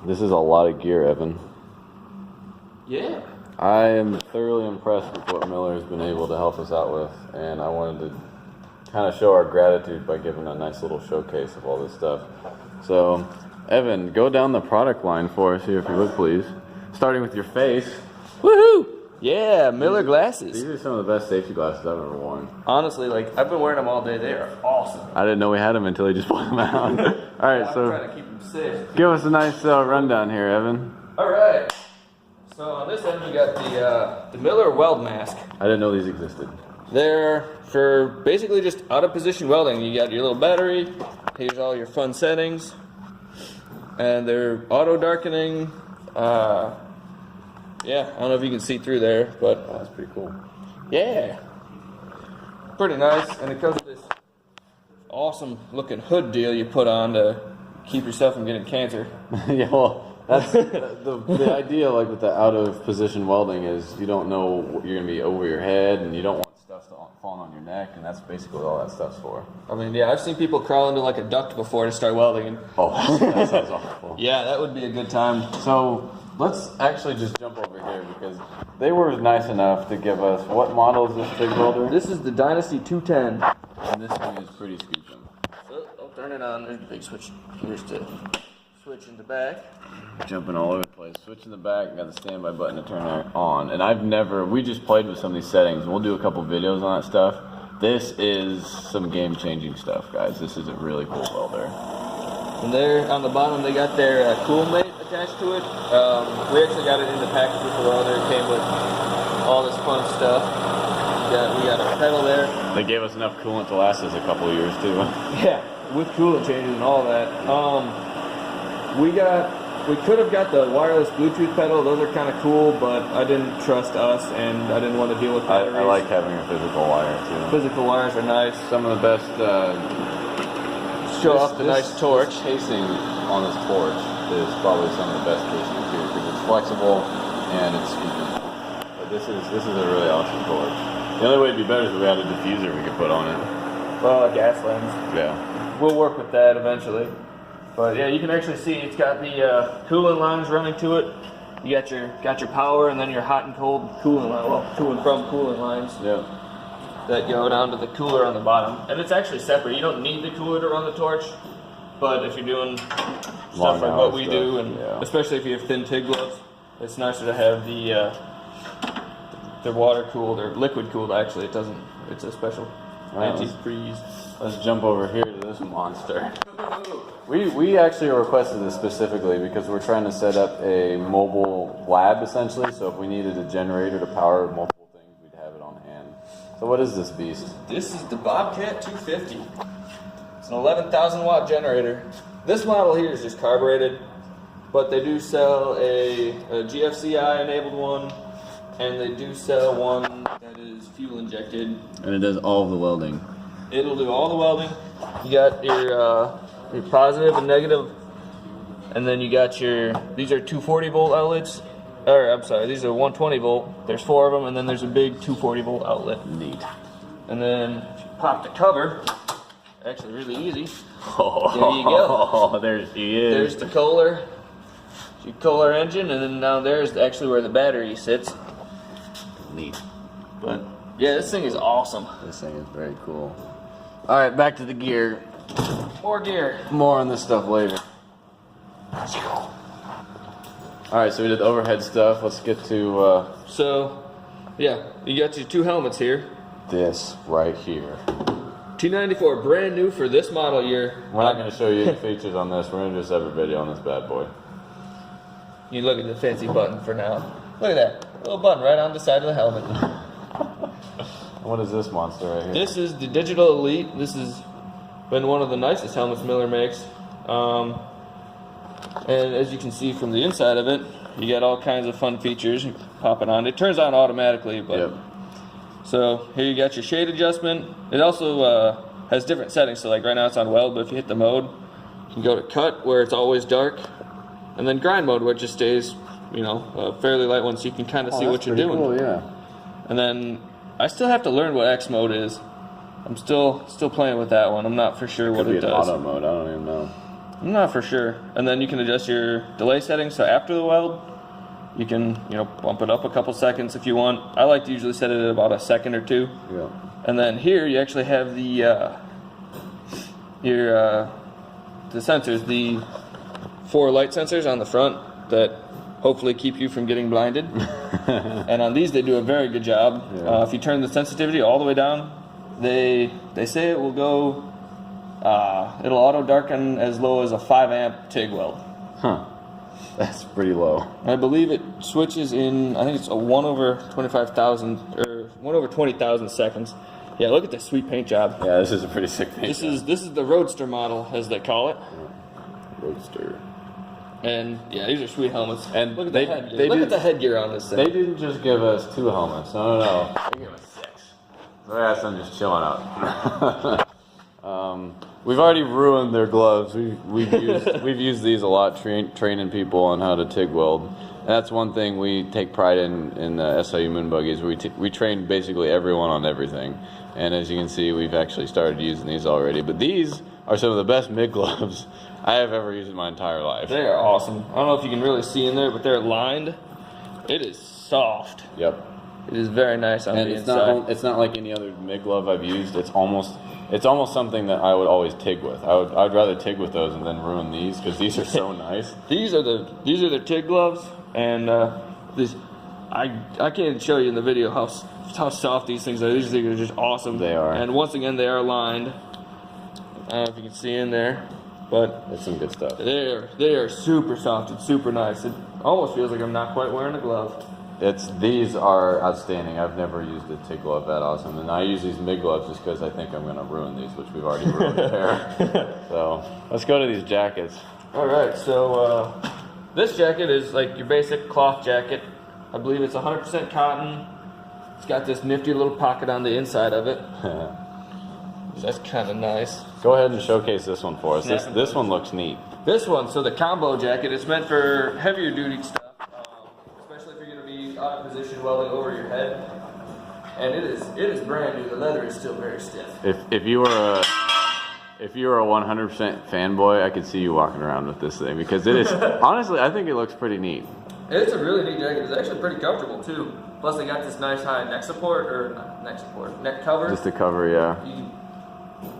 This is a lot of gear, Evan. Yeah. I am thoroughly impressed with what Miller has been able to help us out with, and I wanted to kind of show our gratitude by giving a nice little showcase of all this stuff. So, Evan, go down the product line for us here, if you would, please. Starting with your face. Woohoo! Yeah, Miller glasses. These are some of the best safety glasses I've ever worn. Honestly, like, I've been wearing them all day. They are awesome. I didn't know we had them until he just pulled them out. All right, I'm so trying to keep them safe. give us a nice rundown here, Evan. All right. So on this end, we got the Miller weld mask. I didn't know these existed. They're for basically just out of position welding. You got your little battery. Here's all your fun settings, and they're auto darkening. Yeah, I don't know if you can see through there, but That's pretty cool. yeah, pretty nice. And it comes with this awesome looking hood deal you put on to keep yourself from getting cancer. Yeah, well, that's the idea. Like with the out of position welding is you don't know what you're gonna be over your head, and you don't want stuff falling on your neck, and that's basically all that stuff's for. I mean, yeah, I've seen people crawl into like a duct before to start welding. And Oh, that sounds awful. yeah, that would be a good time. So let's actually just jump over here because they were nice enough to give us, what model is this TIG welder? This is the Dynasty 210. And this thing is pretty squeaking. So, I'll turn it on. There's a big switch. Here's to switch in the back. Jumping all over the place. Switch in the back, got the standby button to turn it on. And we just played with some of these settings, and we'll do a couple videos on that stuff. This is some game-changing stuff, guys. This is a really cool welder. And there on the bottom, they got their cool mate attached to it. We actually got it in the package with the welder. It came with all this fun stuff. We got a pedal there. They gave us enough coolant to last us a couple of years, too. Yeah, with coolant changes and all that. We could have got the wireless Bluetooth pedal. Those are kind of cool, but I didn't trust us, and I didn't want to deal with batteries. I like having a physical wire, too. Physical wires are nice. Some of the best... Show off the nice torch. This casing on this torch is probably some of the best casing too, because it's flexible and it's squeaky. But this is a really awesome torch. The only way it'd be better is if we had a diffuser we could put on it. Well, a gas lens. Yeah. We'll work with that eventually. But yeah, you can actually see it's got the coolant lines running to it. You got your power and then your hot and cold coolant line. Well, to and from coolant lines. Yeah. That go down to the cooler on the bottom. And it's actually separate. You don't need the cooler to run the torch, but if you're doing stuff like what we do, and especially if you have thin TIG gloves, it's nicer to have the water cooled or liquid cooled. Actually, it doesn't. It's a special anti-freeze. Let's jump over here to this monster. We actually requested this specifically because we're trying to set up a mobile lab essentially. So if we needed a generator to power multiple things, we'd have it on hand. So what is this beast? This is the Bobcat 250. It's an 11,000 watt generator. This model here is just carbureted, but they do sell a GFCI enabled one, and they do sell one that is fuel injected. And it does all of the welding. It'll do all the welding. You got your positive and negative, and then you got these are 240 volt outlets. Or, I'm sorry, these are 120 volt. There's 4 of them, and then there's a big 240 volt outlet. Neat. And then if you pop the cover, actually really easy. Oh, there you go. There she is. There's the Kohler engine, and then down there's actually where the battery sits. Neat. But yeah, this thing is awesome. This thing is very cool. All right, back to the gear. More gear. More on this stuff later. All right, so we did the overhead stuff. Let's get to So, yeah, you got your 2 helmets here. this right here. T94, brand new for this model year. We're not going to show you the features on this. We're going to do a separate video on this bad boy. You look at the fancy button for now. Look at that little button right on the side of the helmet. What is this monster right here? This is the Digital Elite. This has been one of the nicest helmets Miller makes. And as you can see from the inside of it, you got all kinds of fun features. You pop it on. It turns on automatically, but Yep. So here you got your shade adjustment. It also has different settings. So like right now it's on weld, but if you hit the mode, you can go to cut where it's always dark, and then grind mode where it just stays, a fairly light one, so you can kind of see what you're doing. Cool, yeah. And then I still have to learn what X mode is. I'm still playing with that one. I'm not for sure what it does. Auto mode. I don't even know. I'm not for sure. And then you can adjust your delay settings. So after the weld, you can, bump it up a couple seconds if you want. I like to usually set it at about a second or two. Yeah. And then here you actually have the sensors, the 4 light sensors on the front that hopefully keep you from getting blinded. And on these they do a very good job. Yeah. If you turn the sensitivity all the way down, they say it will go, it'll auto darken as low as a 5 amp TIG weld. Huh. That's pretty low. I believe it switches in, I think it's a 1 over 25,000 or 1 over 20,000 seconds. Yeah, look at this sweet paint job. Yeah, this is a pretty sick paint job. This is the Roadster model, as they call it. Roadster. And yeah, these are sweet helmets. And look at they- the headgear. they Look did- at the headgear on this thing. They didn't just give us 2 helmets. No. They gave us 6. That's them just chilling out. We've already ruined their gloves. We've used these a lot, training people on how to TIG weld. And that's one thing we take pride in the SIU moon buggies. We train basically everyone on everything. And as you can see, we've actually started using these already. But these are some of the best Mig gloves I have ever used in my entire life. They are awesome. I don't know if you can really see in there, but they're lined. It is soft. Yep. It is very nice on And the it's inside. it's not like any other Mig glove I've used. It's almost something that I would always TIG with. I'd rather TIG with those and then ruin these because these are so nice. These are the TIG gloves, and I can't show you in the video how soft these things are. These things are just awesome. They are. And once again, they are lined. I don't know if you can see in there, but It's some good stuff. they are super soft and super nice. It almost feels like I'm not quite wearing a glove. These are outstanding. I've never used a TIG glove that awesome, and I use these Mig gloves just because I think I'm going to ruin these, which we've already ruined a pair. So let's go to these jackets. All right, so this jacket is like your basic cloth jacket. I believe it's 100% cotton. It's got this nifty little pocket on the inside of it. That's kind of nice. Go ahead and showcase this one for us. This one looks neat. This one, so the combo jacket, it's meant for heavier duty stuff, especially if you're going to be out of position welding over your head. And it is brand new. The leather is still very stiff. If you were a 100% fanboy, I could see you walking around with this thing because it is honestly, I think it looks pretty neat. It's a really neat jacket. It's actually pretty comfortable too. Plus, they got this nice high neck support, or not neck support, neck cover. Just the cover, yeah.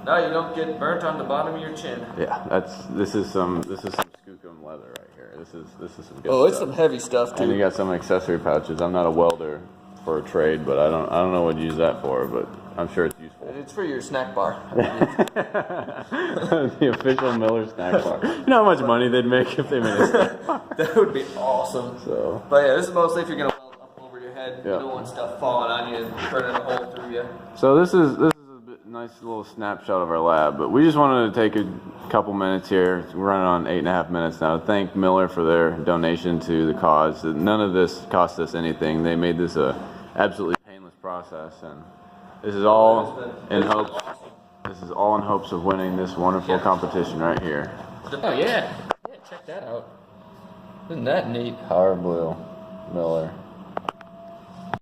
Now you don't get burnt on the bottom of your chin. Yeah, this is some skookum leather right here. This is some good Oh, stuff. It's some heavy stuff too. And you got some accessory pouches. I'm not a welder for a trade, but I don't know what to use that for, but I'm sure it's useful. It's for your snack bar. The official Miller snack bar. You know how much money they'd make if they made a snack bar? That would be awesome. So, But yeah, this is mostly if you're gonna weld up over your head. Yeah. You don't want stuff falling on you and burning a hole through you. so this is a nice little snapshot of our lab, but we just wanted to take a couple minutes here. We're running on 8.5 minutes now to thank Miller for their donation to the cause. None of this cost us anything. They made this a absolutely painless process, and this is all in hopes. This is all in hopes of winning this wonderful competition right here. Oh yeah, check that out. Isn't that neat? Power Blue, Miller.